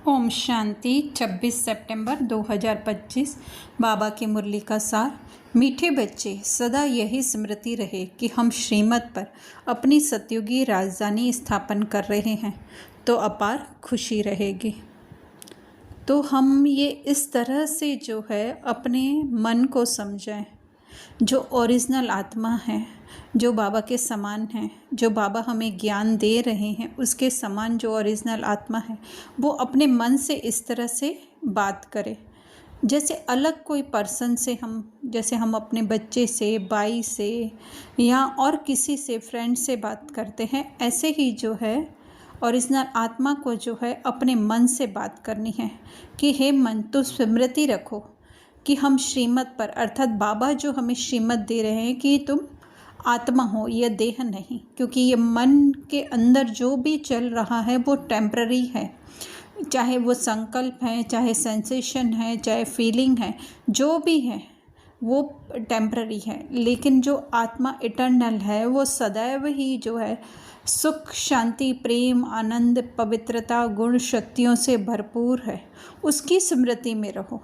ओम शांति। 26 सितंबर 2025। बाबा की मुरली का सार। मीठे बच्चे, सदा यही स्मृति रहे कि हम श्रीमत पर अपनी सतयुगी राजधानी स्थापन कर रहे हैं तो अपार खुशी रहेगी। तो हम ये इस तरह से जो है अपने मन को समझें, जो ओरिजिनल आत्मा है, जो बाबा के समान है, जो बाबा हमें ज्ञान दे रहे हैं उसके समान जो ओरिजिनल आत्मा है, वो अपने मन से इस तरह से बात करे जैसे अलग कोई पर्सन से जैसे हम अपने बच्चे से, भाई से या और किसी से, फ्रेंड से बात करते हैं, ऐसे ही जो है ओरिजिनल आत्मा को जो है अपने मन से बात करनी है कि हे मन, तो स्मृति रखो कि हम श्रीमत पर, अर्थात बाबा जो हमें श्रीमत दे रहे हैं कि तुम आत्मा हो, यह देह नहीं, क्योंकि ये मन के अंदर जो भी चल रहा है वो टेम्पररी है, चाहे वो संकल्प है, चाहे सेंसेशन है, चाहे फीलिंग है, जो भी है वो टेम्पररी है। लेकिन जो आत्मा इटर्नल है वो सदैव ही जो है सुख, शांति, प्रेम, आनंद, पवित्रता, गुण, शक्तियों से भरपूर है। उसकी स्मृति में रहो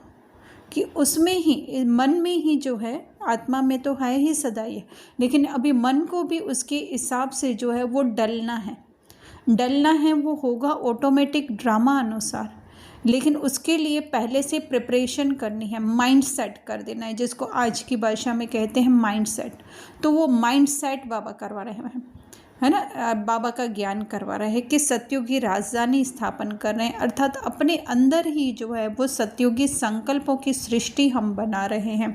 कि उसमें ही, मन में ही जो है, आत्मा में तो है ही सदा ये, लेकिन अभी मन को भी उसके हिसाब से जो है वो डलना है। वो होगा ऑटोमेटिक ड्रामा अनुसार, लेकिन उसके लिए पहले से प्रिपरेशन करनी है, माइंड सेट कर देना है, जिसको आज की भाषा में कहते हैं माइंड सेट। तो वो माइंड सेट बाबा करवा रहे हैं, है ना, बाबा का ज्ञान करवा रहे हैं कि सतयुगी राजधानी स्थापन कर रहे हैं, अर्थात अपने अंदर ही जो है वो सतयुगी संकल्पों की सृष्टि हम बना रहे हैं।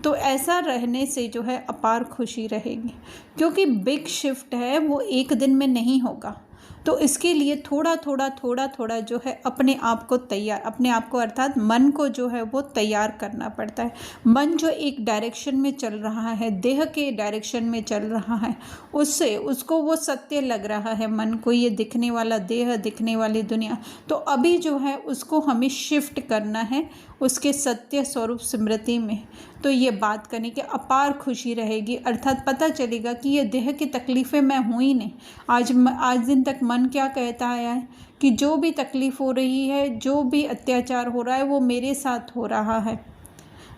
तो ऐसा रहने से जो है अपार खुशी रहेगी, क्योंकि बिग शिफ्ट है वो एक दिन में नहीं होगा। तो इसके लिए थोड़ा थोड़ा जो है अपने आप को तैयार, अपने आप को अर्थात मन को जो है वो तैयार करना पड़ता है। मन जो एक डायरेक्शन में चल रहा है, देह के डायरेक्शन में चल रहा है, उसको वो सत्य लग रहा है मन को, ये दिखने वाला देह, दिखने वाली दुनिया। तो अभी जो है उसको हमें शिफ्ट करना है उसके सत्य स्वरूप स्मृति में। तो ये बात करने की अपार खुशी रहेगी, अर्थात पता चलेगा कि ये देह की तकलीफ़ें मैं हूँ ही नहीं। आज दिन तक मन क्या कहता आया है कि जो भी तकलीफ़ हो रही है, जो भी अत्याचार हो रहा है वो मेरे साथ हो रहा है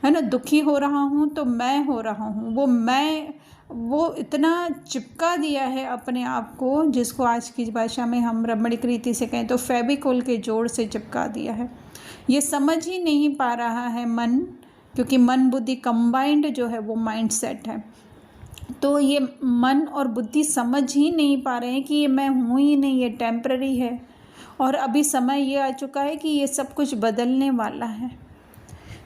ना। दुखी हो रहा हूँ तो मैं हो रहा हूँ, वो इतना चिपका दिया है अपने आप को, जिसको आज की भाषा में हम रमणीक रीति से कहें तो फेविकोल के जोड़ से चिपका दिया है। ये समझ ही नहीं पा रहा है मन, क्योंकि मन बुद्धि कंबाइंड जो है वो माइंड सेट है। तो ये मन और बुद्धि समझ ही नहीं पा रहे हैं कि ये मैं हूँ ही नहीं, ये टेम्पररी है, और अभी समय ये आ चुका है कि ये सब कुछ बदलने वाला है।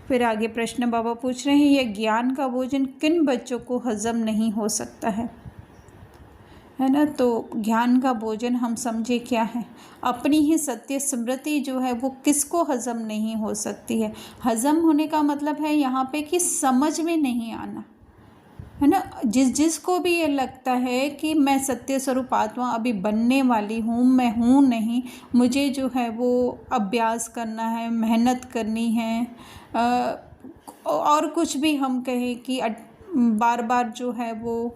फिर आगे प्रश्न बाबा पूछ रहे हैं, यह ज्ञान का भोजन किन बच्चों को हजम नहीं हो सकता है ना। तो ज्ञान का भोजन हम समझे क्या है, अपनी ही सत्य स्मृति जो है वो किसको हजम नहीं हो सकती है। हजम होने का मतलब है यहाँ पे कि समझ में नहीं आना, है ना। जिसको भी ये लगता है कि मैं सत्य स्वरूप आत्मा अभी बनने वाली हूँ, मैं हूँ नहीं, मुझे जो है वो अभ्यास करना है, मेहनत करनी है, और कुछ भी हम कहें कि बार बार जो है वो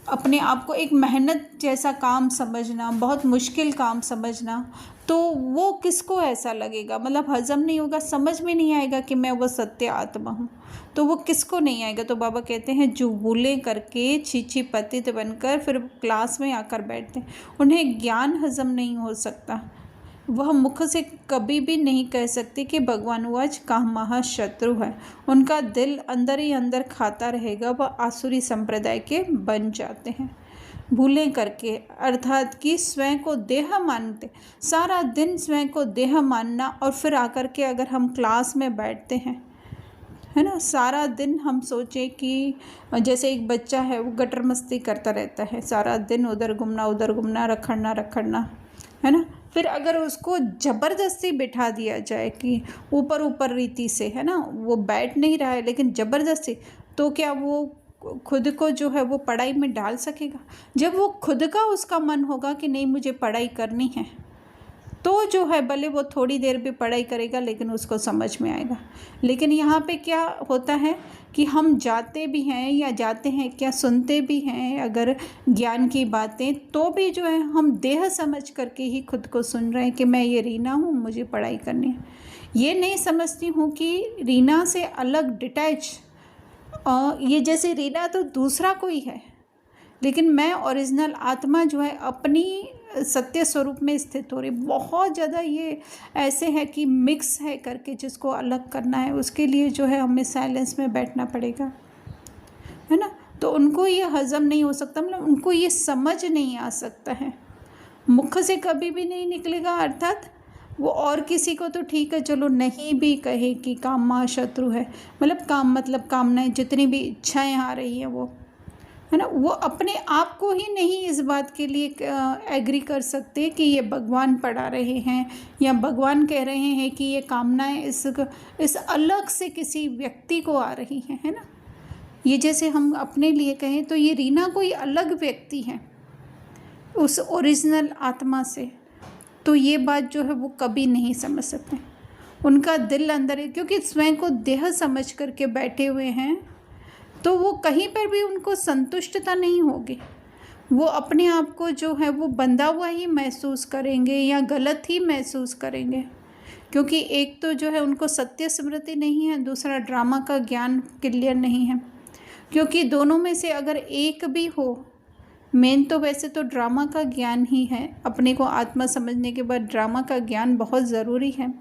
अपने आप को एक मेहनत जैसा काम समझना, बहुत मुश्किल काम समझना, तो वो किसको ऐसा लगेगा, मतलब हजम नहीं होगा, समझ में नहीं आएगा कि मैं वो सत्य आत्मा हूँ, तो वो किसको नहीं आएगा। तो बाबा कहते हैं जो भूलें करके छीछी पतित बनकर फिर क्लास में आकर बैठते हैं, उन्हें ज्ञान हजम नहीं हो सकता। वह मुख से कभी भी नहीं कह सकते कि भगवान आज कामहा शत्रु है, उनका दिल अंदर ही अंदर खाता रहेगा, वह आसुरी संप्रदाय के बन जाते हैं। भूलें करके अर्थात कि स्वयं को देह मानते, सारा दिन स्वयं को देह मानना, और फिर आकर के अगर हम क्लास में बैठते हैं, है ना, सारा दिन हम सोचें कि जैसे एक बच्चा है वो गटर मस्ती करता रहता है, सारा दिन उधर घूमना, रखड़ना, है ना। फिर अगर उसको ज़बरदस्ती बिठा दिया जाए कि ऊपर रीति से, है ना, वो बैठ नहीं रहा है लेकिन ज़बरदस्ती, तो क्या वो खुद को जो है वो पढ़ाई में डाल सकेगा? जब वो खुद का उसका मन होगा कि नहीं मुझे पढ़ाई करनी है, तो जो है भले वो थोड़ी देर भी पढ़ाई करेगा लेकिन उसको समझ में आएगा। लेकिन यहाँ पे क्या होता है कि हम जाते भी हैं या जाते हैं क्या, सुनते भी हैं अगर ज्ञान की बातें, तो भी जो है हम देह समझ करके ही खुद को सुन रहे हैं कि मैं ये रीना हूँ, मुझे पढ़ाई करनी है। ये नहीं समझती हूँ कि रीना से अलग डिटैच, ये जैसे रीना तो दूसरा कोई है, लेकिन मैं ओरिजिनल आत्मा जो है अपनी सत्य स्वरूप में स्थित हो रही। बहुत ज़्यादा ये ऐसे है कि मिक्स है करके जिसको अलग करना है, उसके लिए जो है हमें साइलेंस में बैठना पड़ेगा, है ना। तो उनको ये हज़म नहीं हो सकता, मतलब उनको ये समझ नहीं आ सकता है, मुख से कभी भी नहीं निकलेगा। अर्थात वो और किसी को तो ठीक है चलो नहीं भी कहे कि काम महाशत्रु है, मतलब काम मतलब कामनाएं जितनी भी इच्छाएं आ रही हैं वो, है ना, वो अपने आप को ही नहीं इस बात के लिए एग्री कर सकते कि ये भगवान पढ़ा रहे हैं या भगवान कह रहे हैं कि ये कामनाएं इस अलग से किसी व्यक्ति को आ रही हैं, है ना। ये जैसे हम अपने लिए कहें तो ये रीना कोई अलग व्यक्ति है उस ओरिजिनल आत्मा से, तो ये बात जो है वो कभी नहीं समझ सकते। उनका दिल अंदर है, क्योंकि स्वयं को देह समझ करके बैठे हुए हैं, तो वो कहीं पर भी उनको संतुष्टता नहीं होगी। वो अपने आप को जो है वो बंधा हुआ ही महसूस करेंगे या गलत ही महसूस करेंगे, क्योंकि एक तो जो है उनको सत्य स्मृति नहीं है, दूसरा ड्रामा का ज्ञान क्लियर नहीं है। क्योंकि दोनों में से अगर एक भी हो, मेन तो वैसे तो ड्रामा का ज्ञान ही है। अपने को आत्मा समझने के बाद ड्रामा का ज्ञान बहुत ज़रूरी है।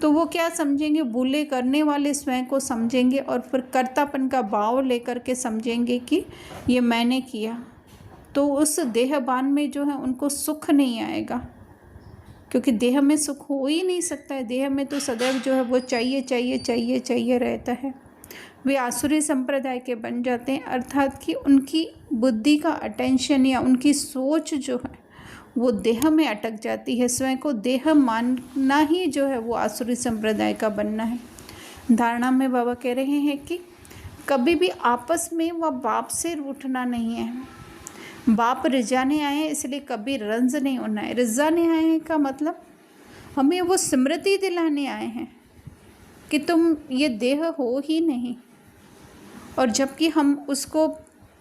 तो वो क्या समझेंगे, बुले करने वाले स्वयं को समझेंगे और फिर कर्तापन का भाव लेकर के समझेंगे कि ये मैंने किया। तो उस देहबान में जो है उनको सुख नहीं आएगा, क्योंकि देह में सुख हो ही नहीं सकता है। देह में तो सदैव जो है वो चाहिए चाहिए चाहिए चाहिए रहता है। वे आसुरी संप्रदाय के बन जाते हैं, अर्थात कि उनकी बुद्धि का अटेंशन या उनकी सोच जो है वो देह में अटक जाती है। स्वयं को देह मानना ही जो है वो आसुरी संप्रदाय का बनना है। धारणा में बाबा कह रहे हैं कि कभी भी आपस में वह बाप से रूठना नहीं है। बाप रिझाने आए हैं इसलिए कभी रंज नहीं होना है। रिझाने आए हैं का मतलब हमें वो स्मृति दिलाने आए हैं कि तुम ये देह हो ही नहीं। और जबकि हम उसको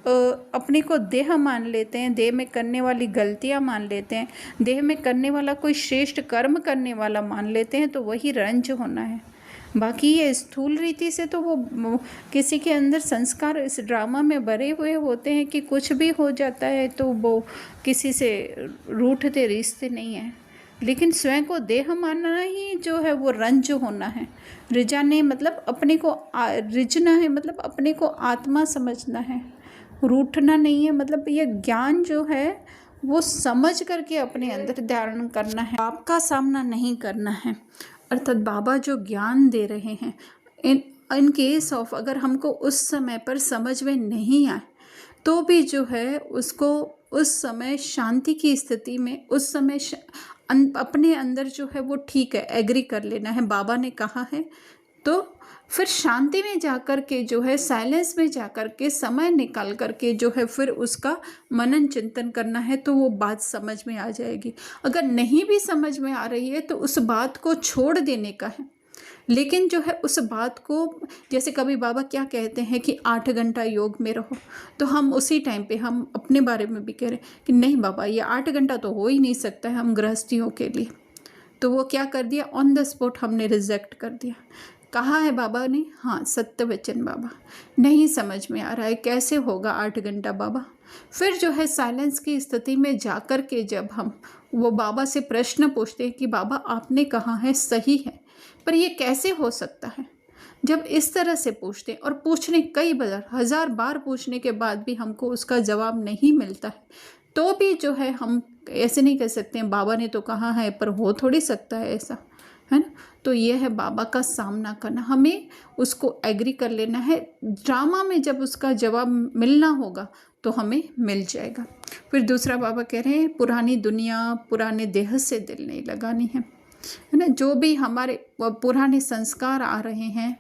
अपने को देह मान लेते हैं, देह में करने वाली गलतियां मान लेते हैं, देह में करने वाला कोई श्रेष्ठ कर्म करने वाला मान लेते हैं, तो वही रंज होना है। बाकी ये स्थूल रीति से तो वो किसी के अंदर संस्कार इस ड्रामा में भरे हुए होते हैं कि कुछ भी हो जाता है तो वो किसी से रूठते रिश्ते नहीं हैं। लेकिन स्वयं को देह मानना ही जो है वो रंज होना है। रिझाने मतलब अपने को रिझना है, मतलब अपने को आत्मा समझना है। रूठना नहीं है, मतलब ये ज्ञान जो है वो समझ करके अपने अंदर धारण करना है, पाप का सामना नहीं करना है। अर्थात बाबा जो ज्ञान दे रहे हैं, इन केस ऑफ अगर हमको उस समय पर समझ में नहीं आए तो भी जो है उसको उस समय शांति की स्थिति में उस समय अपने अंदर जो है वो ठीक है एग्री कर लेना है, बाबा ने कहा है, तो फिर शांति में जाकर के जो है साइलेंस में जाकर के समय निकाल करके जो है फिर उसका मनन चिंतन करना है, तो वो बात समझ में आ जाएगी। अगर नहीं भी समझ में आ रही है तो उस बात को छोड़ देने का है। लेकिन जो है उस बात को, जैसे कभी बाबा क्या कहते हैं कि 8 घंटा योग में रहो, तो हम उसी टाइम पे हम अपने बारे में भी कह रहे हैं कि नहीं बाबा ये 8 घंटा तो हो ही नहीं सकता है हम गृहस्थियों के लिए। तो वो क्या कर दिया, ऑन द स्पॉट हमने रिजेक्ट कर दिया। कहा है बाबा ने, हाँ सत्य वचन बाबा, नहीं समझ में आ रहा है कैसे होगा 8 घंटा बाबा। फिर जो है साइलेंस की स्थिति में जाकर के जब हम वो बाबा से प्रश्न पूछते हैं कि बाबा आपने कहा है सही है पर ये कैसे हो सकता है, जब इस तरह से पूछते हैं और पूछने कई बार 1000 बार पूछने के बाद भी हमको उसका जवाब नहीं मिलता है, तो भी जो है हम ऐसे नहीं कह सकते हैं बाबा ने तो कहा है पर हो थोड़ी सकता है ऐसा, है ना। तो ये है बाबा का सामना करना, हमें उसको एग्री कर लेना है। ड्रामा में जब उसका जवाब मिलना होगा तो हमें मिल जाएगा। फिर दूसरा बाबा कह रहे हैं पुरानी दुनिया पुराने देह से दिल नहीं लगानी है ना। जो भी हमारे पुराने संस्कार आ रहे हैं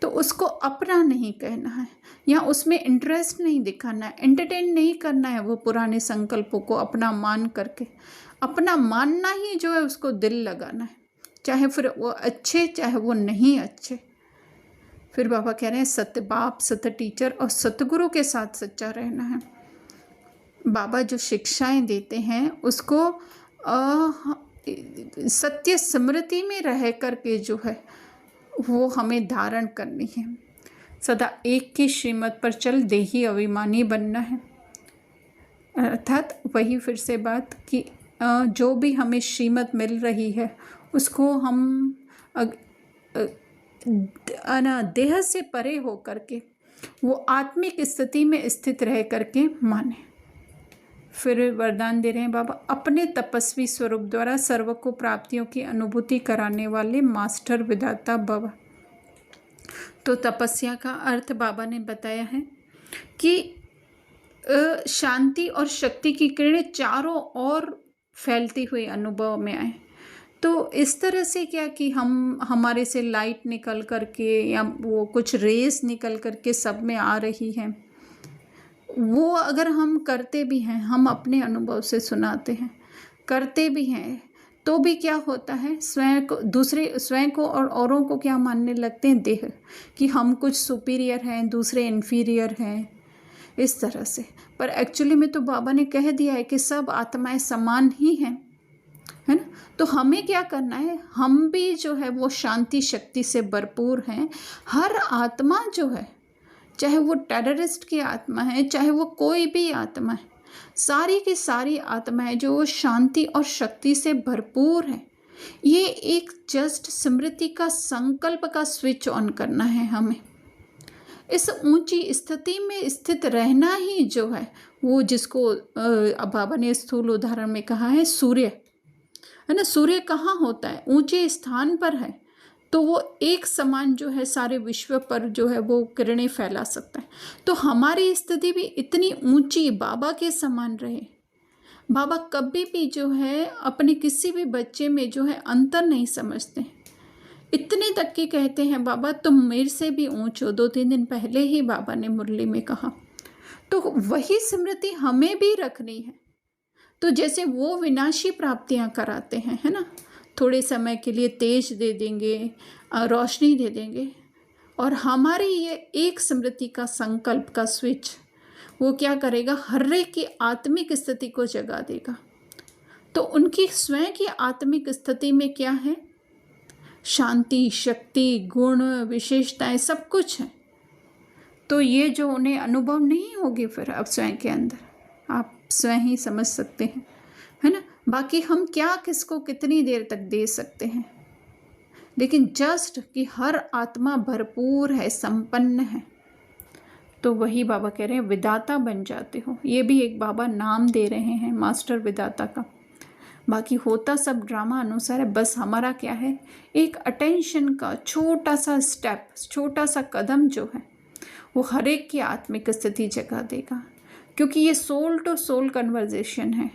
तो उसको अपना नहीं कहना है या उसमें इंटरेस्ट नहीं दिखाना है, एंटरटेन नहीं करना है वो पुराने संकल्पों को अपना मान करके। अपना मानना ही जो है उसको दिल लगाना है, चाहे फिर वो अच्छे चाहे वो नहीं अच्छे। फिर बाबा कह रहे हैं सत्य बाप, सत्य टीचर और सतगुरु के साथ सच्चा रहना है। बाबा जो शिक्षाएं देते हैं उसको सत्य स्मृति में रह करके जो है वो हमें धारण करनी है। सदा एक की श्रीमत पर चल, देही अभिमानी बनना है। अर्थात वही फिर से बात कि जो भी हमें श्रीमत मिल रही है उसको हम देह से परे हो करके वो आत्मिक स्थिति में स्थित रह करके माने। फिर वरदान दे रहे हैं बाबा, अपने तपस्वी स्वरूप द्वारा सर्व को प्राप्तियों की अनुभूति कराने वाले मास्टर विधाता भव। तो तपस्या का अर्थ बाबा ने बताया है कि शांति और शक्ति की किरणें चारों ओर फैलती हुई अनुभव में आए। तो इस तरह से क्या कि हम हमारे से लाइट निकल करके या वो कुछ रेस निकल करके सब में आ रही हैं, वो अगर हम करते भी हैं, हम अपने अनुभव से सुनाते हैं, करते भी हैं, तो भी क्या होता है, स्वयं को और औरों को क्या मानने लगते हैं, देह, कि हम कुछ सुपीरियर हैं, दूसरे इन्फीरियर हैं, इस तरह से। पर एक्चुअली में तो बाबा ने कह दिया है कि सब आत्माएं समान ही हैं, है ना। तो हमें क्या करना है, हम भी जो है वो शांति शक्ति से भरपूर हैं। हर आत्मा जो है, चाहे वो टेररिस्ट की आत्मा है, चाहे वो कोई भी आत्मा है, सारी की सारी आत्माएं जो वो शांति और शक्ति से भरपूर है। ये एक जस्ट स्मृति का संकल्प का स्विच ऑन करना है हमें। इस ऊंची स्थिति में स्थित रहना ही जो है वो, जिसको बाबा ने स्थूल उदाहरण में कहा है सूर्य, है ना। सूर्य कहाँ होता है, ऊंचे स्थान पर है, तो वो एक समान जो है सारे विश्व पर जो है वो किरणें फैला सकता है। तो हमारी स्थिति भी इतनी ऊंची बाबा के समान रहे। बाबा कभी भी जो है अपने किसी भी बच्चे में जो है अंतर नहीं समझते, इतने तक के कहते हैं बाबा तुम मेरे से भी ऊंच हो। 2-3 दिन पहले ही बाबा ने मुरली में कहा। तो वही स्मृति हमें भी रखनी है। तो जैसे वो विनाशी प्राप्तियां कराते हैं, है ना, थोड़े समय के लिए तेज दे देंगे, रोशनी दे देंगे, और हमारी ये एक स्मृति का संकल्प का स्विच वो क्या करेगा, हर एक की आत्मिक स्थिति को जगा देगा। तो उनकी स्वयं की आत्मिक स्थिति में क्या है, शांति, शक्ति, गुण, विशेषताएं सब कुछ है। तो ये जो उन्हें अनुभव नहीं होगी फिर अब स्वयं के अंदर, आप स्वयं ही समझ सकते हैं, है ना। बाकी हम क्या किसको कितनी देर तक दे सकते हैं, लेकिन जस्ट कि हर आत्मा भरपूर है, संपन्न है। तो वही बाबा कह रहे हैं विदाता बन जाते हो। ये भी एक बाबा नाम दे रहे हैं मास्टर विदाता का। बाकी होता सब ड्रामा अनुसार है। बस हमारा क्या है, एक अटेंशन का छोटा सा स्टेप, छोटा सा कदम जो है वो हर एक की आत्मिक स्थिति जगा देगा। क्योंकि ये सोल टू सोल कन्वर्जेशन है,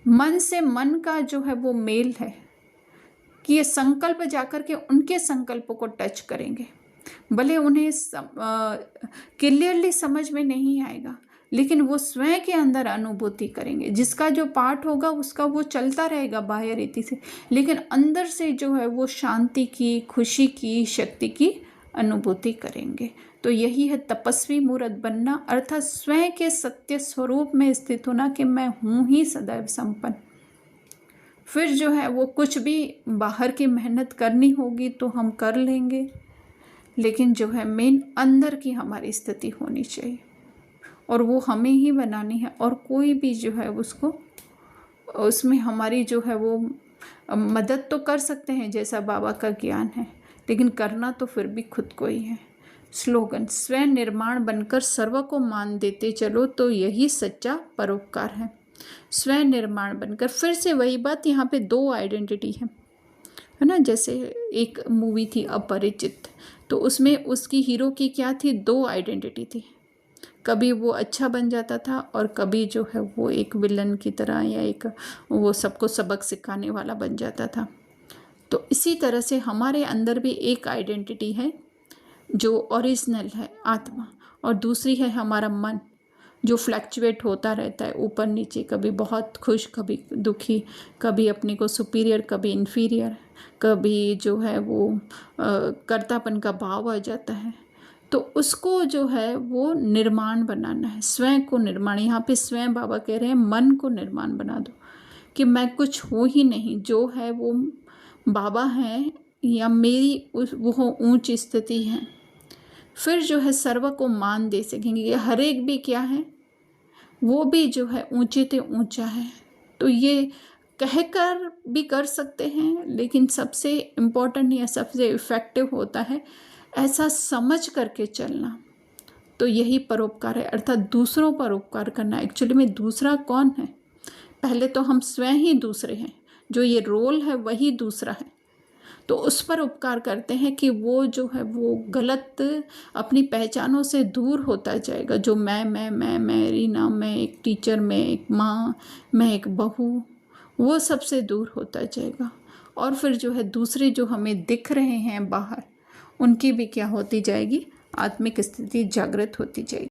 मन से मन का जो है वो मेल है, कि ये संकल्प जाकर के उनके संकल्पों को टच करेंगे। भले उन्हें क्लियरली समझ में नहीं आएगा, लेकिन वो स्वयं के अंदर अनुभूति करेंगे। जिसका जो पार्ट होगा उसका वो चलता रहेगा बाह्य रीति से, लेकिन अंदर से जो है वो शांति की, खुशी की, शक्ति की अनुभूति करेंगे। तो यही है तपस्वी मूर्त बनना, अर्थात स्वयं के सत्य स्वरूप में स्थित होना कि मैं हूँ ही सदैव संपन्न। फिर जो है वो कुछ भी बाहर की मेहनत करनी होगी तो हम कर लेंगे, लेकिन जो है मेन अंदर की हमारी स्थिति होनी चाहिए, और वो हमें ही बनानी है। और कोई भी जो है उसको, उसमें हमारी जो है वो मदद तो कर सकते हैं जैसा बाबा का ज्ञान है, लेकिन करना तो फिर भी खुद को ही है। स्लोगन, स्वयं निर्माण बनकर सर्व को मान देते चलो, तो यही सच्चा परोपकार है। स्वयं निर्माण बनकर, फिर से वही बात, यहाँ पे 2 आइडेंटिटी है ना। जैसे एक मूवी थी अपरिचित, तो उसमें उसकी हीरो की क्या थी, 2 आइडेंटिटी थी। कभी वो अच्छा बन जाता था और कभी जो है वो एक विलन की तरह या एक वो सबको सबक सिखाने वाला बन जाता था। तो इसी तरह से हमारे अंदर भी एक आइडेंटिटी है जो ओरिजिनल है, आत्मा, और दूसरी है हमारा मन। जो फ्लैक्चुएट होता रहता है ऊपर नीचे, कभी बहुत खुश कभी दुखी, कभी अपने को सुपीरियर कभी इन्फीरियर, कभी जो है वो कर्तापन का भाव आ जाता है। तो उसको जो है वो निर्माण बनाना है, स्वयं को निर्माण। यहाँ पे स्वयं बाबा कह रहे हैं मन को निर्माण बना दो कि मैं कुछ हूँ ही नहीं, जो है वो बाबा हैं या मेरी वो ऊंच स्थिति है। फिर जो है सर्व को मान दे सकेंगे। ये हर एक भी क्या है, वो भी जो है ऊंचे ते ऊंचा है। तो ये कहकर भी कर सकते हैं, लेकिन सबसे इम्पोर्टेंट या सबसे इफ़ेक्टिव होता है ऐसा समझ करके चलना। तो यही परोपकार है, अर्थात दूसरों पर उपकार करना। एक्चुअली में दूसरा कौन है? पहले तो हम स्वयं ही दूसरे हैं, जो ये रोल है वही दूसरा है। तो उस पर उपकार करते हैं कि वो जो है वो गलत अपनी पहचानों से दूर होता जाएगा। जो मैं मेरी नाम, मैं एक टीचर, मैं एक माँ, मैं एक बहू, वो सबसे दूर होता जाएगा। और फिर जो है दूसरे जो हमें दिख रहे हैं बाहर, उनकी भी क्या होती जाएगी, आत्मिक स्थिति जागृत होती जाएगी।